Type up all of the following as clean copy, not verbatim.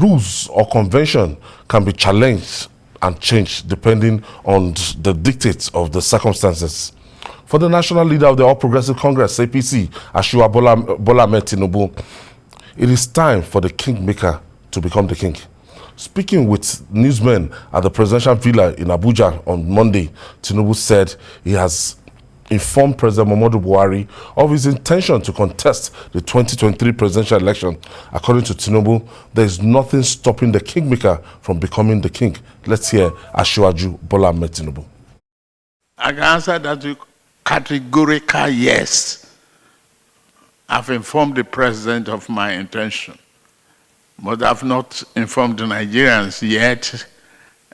rules or convention can be challenged and changed depending on the dictates of the circumstances. For the national leader of the All Progressive Congress, APC, Asiwaju Bola Tinubu, it is time for the kingmaker to become the king. Speaking with newsmen at the presidential villa in Abuja on Monday, Tinubu said he has informed President Muhammadu Buhari of his intention to contest the 2023 presidential election. According to Tinubu, there is nothing stopping the kingmaker from becoming the king. Let's hear Asiwaju Bola Tinubu. I can answer that with categorical yes. I've informed the president of my intention, but I've not informed the Nigerians yet.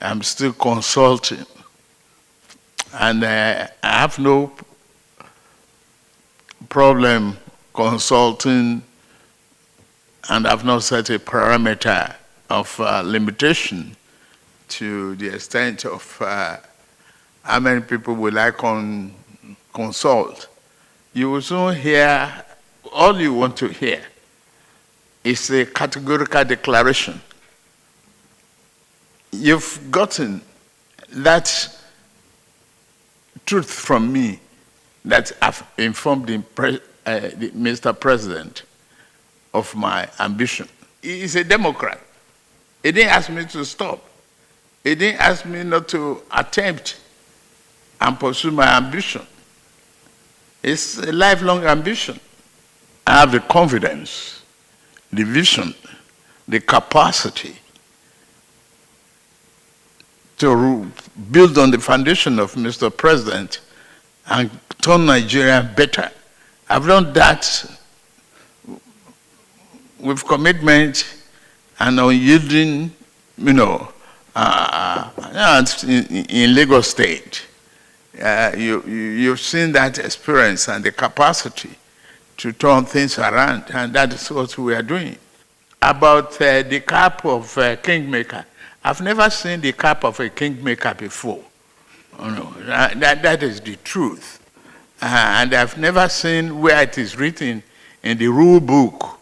I'm still consulting. And I have no problem consulting, and I've not set a parameter of limitation to the extent of how many people will I consult. You will soon hear all you want to hear. It's a categorical declaration. You've gotten that truth from me that I've informed Mr. President of my ambition. He's a Democrat. He didn't ask me to stop. He didn't ask me not to attempt and pursue my ambition. It's a lifelong ambition. I have the confidence, the vision, the capacity to build on the foundation of Mr. President and turn Nigeria better. I've done that with commitment and unyielding, in Lagos State. You've seen that experience and the capacity to turn things around, and that is what we are doing. About the cap of kingmaker, I've never seen the cap of a kingmaker before. That is the truth. And I've never seen where it is written in the rule book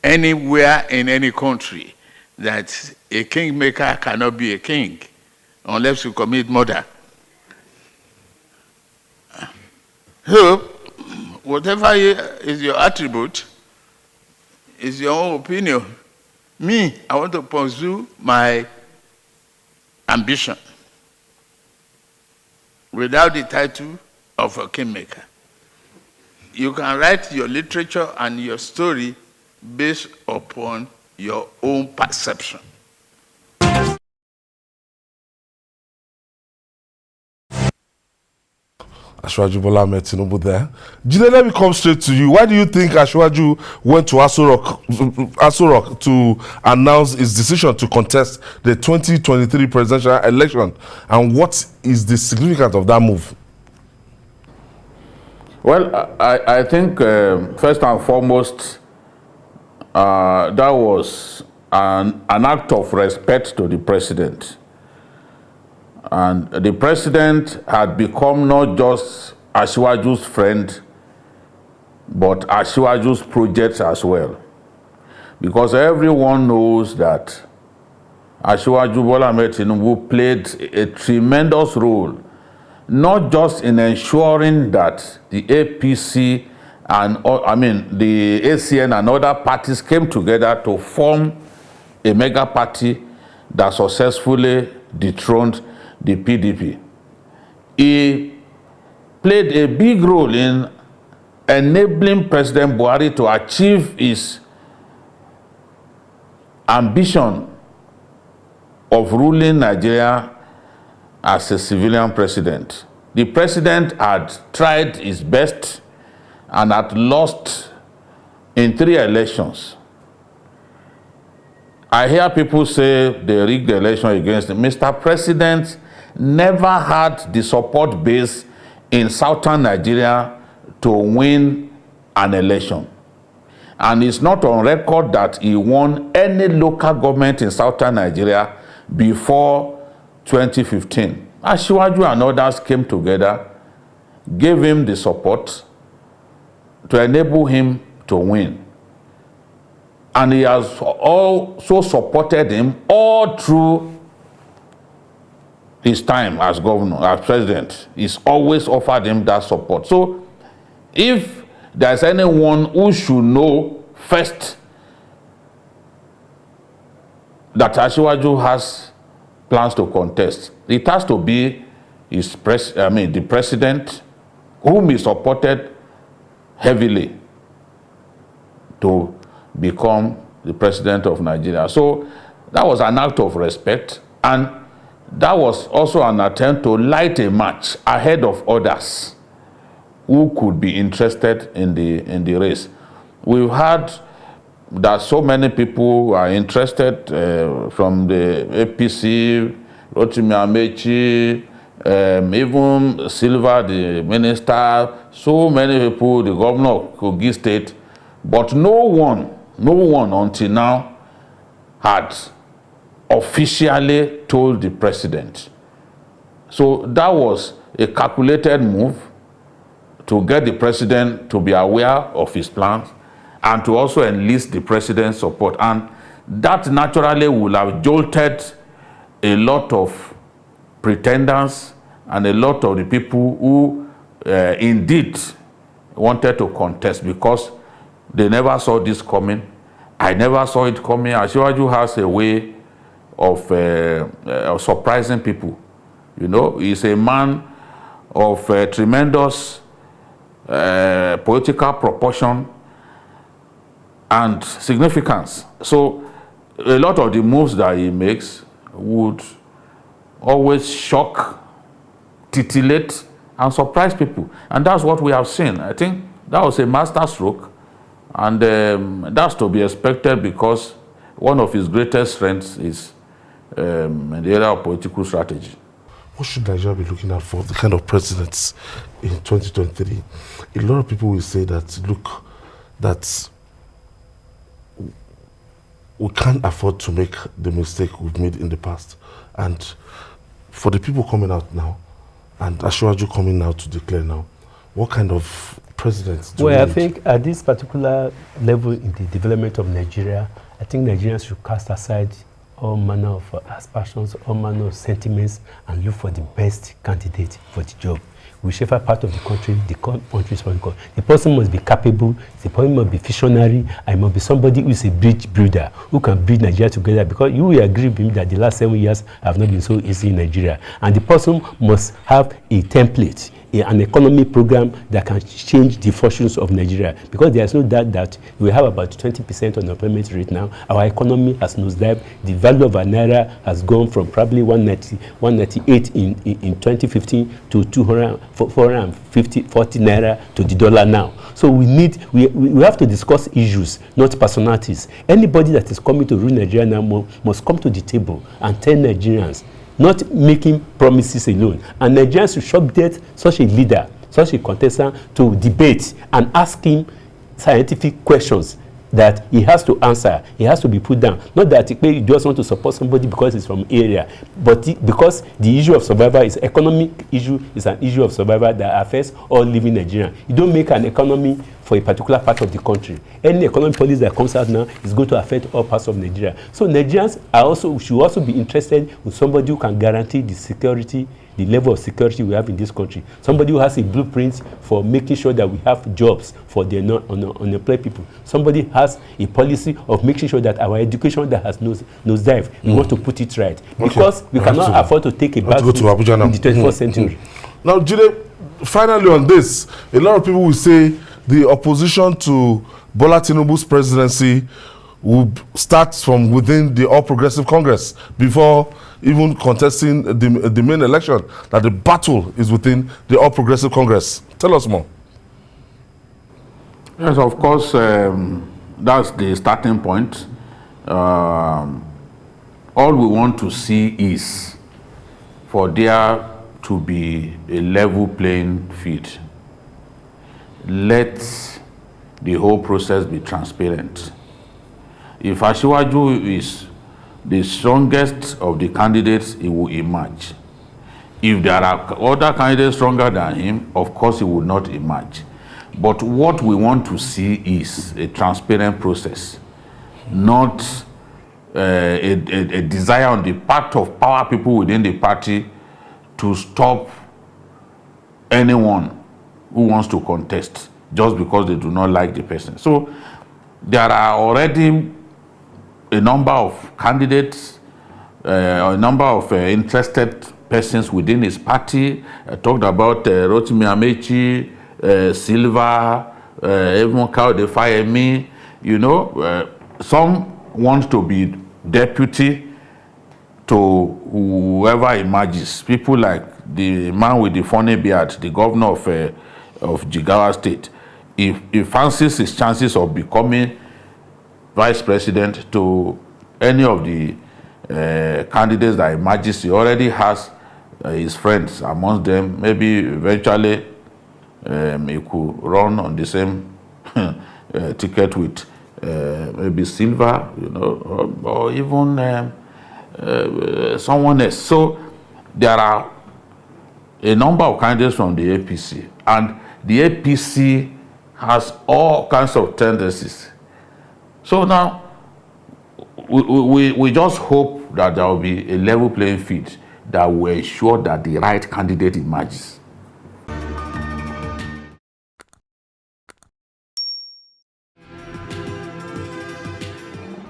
anywhere in any country that a kingmaker cannot be a king unless you commit murder. So, whatever is your attribute, is your own opinion. Me, I want to pursue my ambition without the title of a kingmaker. You can write your literature and your story based upon your own perception. Asiwaju Bola Tinubu there. Jide, let me come straight to you. Why do you think Asiwaju went to Aso Rock to announce his decision to contest the 2023 presidential election? And what is the significance of that move? Well, I think first and foremost, that was an act of respect to the president. And the president had become not just Asiwaju's friend, but Asiwaju's project as well. Because everyone knows that Asiwaju Bola Tinubu played a tremendous role, not just in ensuring that the APC and, the ACN and other parties came together to form a mega party that successfully dethroned the PDP. He played a big role in enabling President Buhari to achieve his ambition of ruling Nigeria as a civilian president. The president had tried his best and had lost in 3 elections. I hear people say they rigged the election against him. Mr. President never had the support base in southern Nigeria to win an election. And it's not on record that he won any local government in southern Nigeria before 2015. Asiwaju and others came together, gave him the support to enable him to win. And he has also supported him all through his time as governor, as president. He's always offered him that support. So if there's anyone who should know first that Asiwaju has plans to contest, it has to be the president, whom he supported heavily to become the president of Nigeria. So that was an act of respect, and that was also an attempt to light a match ahead of others who could be interested in the race. We've heard that so many people are interested from the APC, Rotimi Amechi, even Silva, the minister, so many people, the governor of Kogi State, but no one until now had officially told the president. So that was a calculated move to get the president to be aware of his plans and to also enlist the president's support. And that naturally will have jolted a lot of pretenders and a lot of the people who indeed wanted to contest, because they never saw this coming. I never saw it coming. Asiwaju has a way of surprising people. You know, he's a man of tremendous political proportion and significance. So a lot of the moves that he makes would always shock, titillate, and surprise people. And that's what we have seen. I think that was a master stroke, and that's to be expected, because one of his greatest strengths is in the area of political strategy. What should Nigeria be looking at for the kind of presidents in 2023? A lot of people will say that, look, that we can't afford to make the mistake we've made in the past. And for the people coming out now, and Asiwaju coming now to declare now, what kind of presidents do we need? I think at this particular level in the development of Nigeria, I think Nigerians should cast aside all manner of aspirations, all manner of sentiments, and look for the best candidate for the job. Whichever part of the country is from, the person must be capable, the person must be visionary, and must be somebody who is a bridge builder, who can bridge Nigeria together, because you will agree with me that the last 7 years have not been so easy in Nigeria. And the person must have a template, an economy program that can change the fortunes of Nigeria, because there is no doubt that we have about 20% unemployment rate now. Our economy has nosedived. The value of our naira has gone from probably 198 in 2015 to 440 naira to the dollar now. So we have to discuss issues, not personalities. Anybody that is coming to rule Nigeria now must come to the table and tell Nigerians, not making promises alone. And Nigerians should subject such a leader, such a contestant, to debate and ask him scientific questions that he has to answer. He has to be put down. Not that he just want to support somebody because he's from area, but because the issue of survival is economic issue, is an issue of survival that affects all living Nigerians. You don't make an economy for a particular part of the country. Any economic policy that comes out now is going to affect all parts of Nigeria. So Nigerians should also be interested in somebody who can guarantee the security, the level of security we have in this country. Somebody who has a blueprint for making sure that we have jobs for the unemployed people. Somebody has a policy of making sure that our education that has nosedived, we want to put it right. Because we cannot afford to take a back in the 21st century. Now, Jide, finally on this, a lot of people will say the opposition to Bola Tinubu's presidency will start from within the All Progressive Congress before even contesting the main election, that the battle is within the All Progressive Congress. Tell us more. Yes, of course, that's the starting point. All we want to see is for there to be a level playing field. Let the whole process be transparent. If Asiwaju is the strongest of the candidates, he will emerge. If there are other candidates stronger than him, of course he will not emerge. But what we want to see is a transparent process. not a desire on the part of power people within the party to stop anyone who wants to contest just because they do not like the person. So there are already a number of candidates, a number of interested persons within his party. I talked about Rotimi Amechi, Silva, even Kaude Fayemi. You know, some want to be deputy to whoever emerges. People like the man with the funny beard, the governor of Jigawa State. If he fancies his chances of becoming vice president to any of the candidates that emerges, he already has his friends amongst them. Maybe eventually he could run on the same ticket with maybe Silva, you know, or even someone else. So there are a number of candidates from the APC, and the APC has all kinds of tendencies. So now we just hope that there will be a level playing field that will ensure that the right candidate emerges.